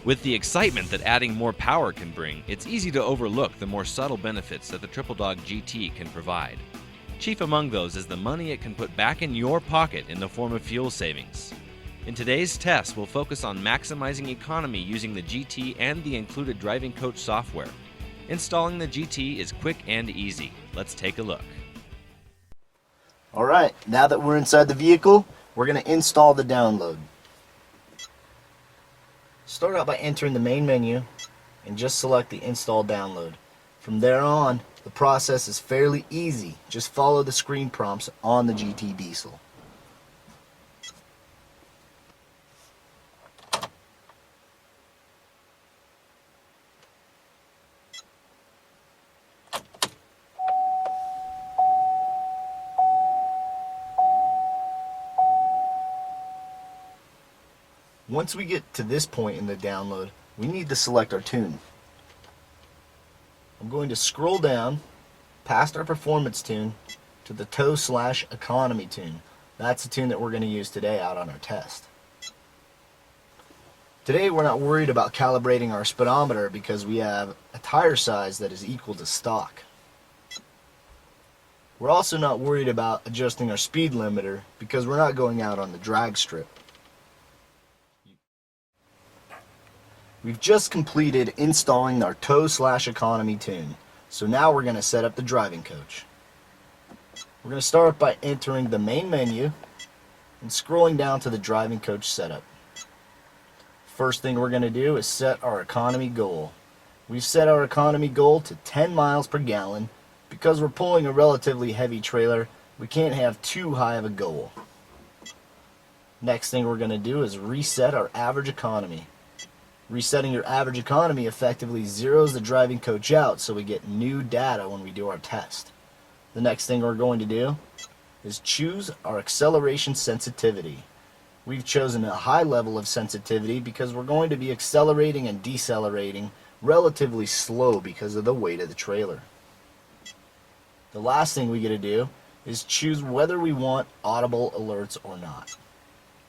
With the excitement that adding more power can bring, it's easy to overlook the more subtle benefits that the Triple Dog GT can provide. Chief among those is the money it can put back in your pocket in the form of fuel savings. In today's test, we'll focus on maximizing economy using the GT and the included driving coach software. Installing the GT is quick and easy. Let's take a look. Alright, now that we're inside the vehicle, we're going to install the download. Start out by entering the main menu and just select the install download. From there on, the process is fairly easy. Just follow the screen prompts on the GT Diesel. Once we get to this point in the download, we need to select our tune. I'm going to scroll down past our performance tune to the tow/economy tune. That's the tune that we're going to use today out on our test. Today we're not worried about calibrating our speedometer because we have a tire size that is equal to stock. We're also not worried about adjusting our speed limiter because we're not going out on the drag strip. We've just completed installing our tow/economy tune, so now we're going to set up the driving coach. We're going to start by entering the main menu and scrolling down to the driving coach setup. First thing we're going to do is set our economy goal. We've set our economy goal to 10 miles per gallon. Because we're pulling a relatively heavy trailer, we can't have too high of a goal. Next thing we're going to do is reset our average economy. Resetting your average economy effectively zeroes the driving coach out so we get new data when we do our test. The next thing we're going to do is choose our acceleration sensitivity. We've chosen a high level of sensitivity because we're going to be accelerating and decelerating relatively slow because of the weight of the trailer. The last thing we get to do is choose whether we want audible alerts or not.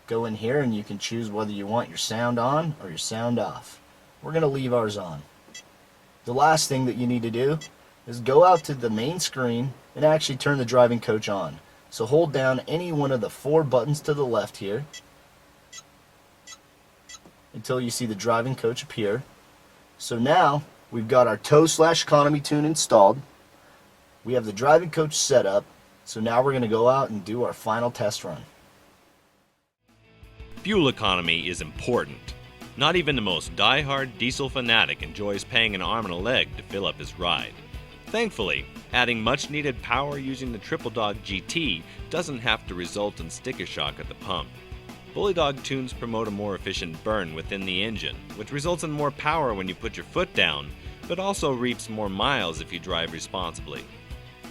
Go in here and you can choose whether you want your sound on or your sound off. We're going to leave ours on. The last thing that you need to do is go out to the main screen and actually turn the driving coach on. So hold down any one of the 4 buttons to the left here until you see the driving coach appear. So now we've got our tow/economy tune installed. We have the driving coach set up. So now we're going to go out and do our final test run. Fuel economy is important. Not even the most die-hard diesel fanatic enjoys paying an arm and a leg to fill up his ride. Thankfully, adding much-needed power using the Triple Dog GT doesn't have to result in sticker shock at the pump. Bully Dog tunes promote a more efficient burn within the engine, which results in more power when you put your foot down, but also reaps more miles if you drive responsibly.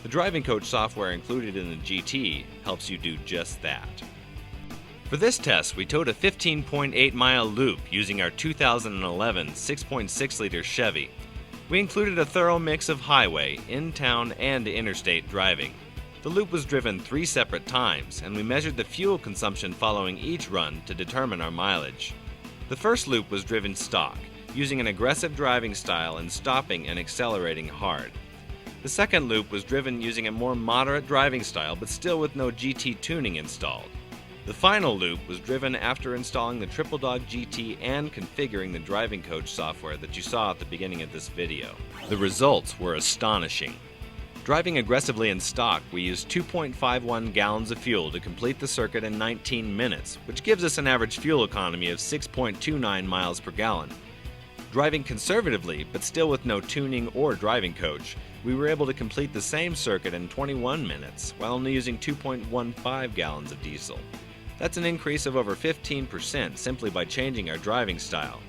The driving coach software included in the GT helps you do just that. For this test, we towed a 15.8-mile loop using our 2011 6.6-liter Chevy. We included a thorough mix of highway, in-town, and interstate driving. The loop was driven 3 separate times, and we measured the fuel consumption following each run to determine our mileage. The first loop was driven stock, using an aggressive driving style and stopping and accelerating hard. The second loop was driven using a more moderate driving style, but still with no GT tuning installed. The final loop was driven after installing the Triple Dog GT and configuring the driving coach software that you saw at the beginning of this video. The results were astonishing. Driving aggressively in stock, we used 2.51 gallons of fuel to complete the circuit in 19 minutes, which gives us an average fuel economy of 6.29 miles per gallon. Driving conservatively, but still with no tuning or driving coach, we were able to complete the same circuit in 21 minutes, while only using 2.15 gallons of diesel. That's an increase of over 15% simply by changing our driving style.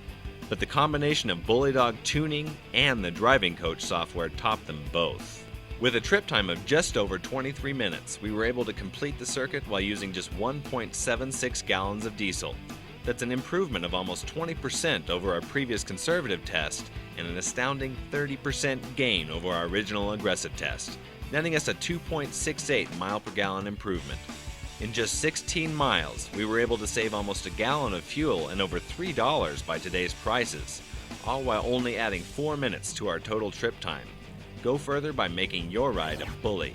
But the combination of Bully Dog tuning and the driving coach software topped them both. With a trip time of just over 23 minutes, we were able to complete the circuit while using just 1.76 gallons of diesel. That's an improvement of almost 20% over our previous conservative test and an astounding 30% gain over our original aggressive test, netting us a 2.68 mile per gallon improvement. In just 16 miles, we were able to save almost a gallon of fuel and over $3 by today's prices, all while only adding 4 minutes to our total trip time. Go further by making your ride a bully.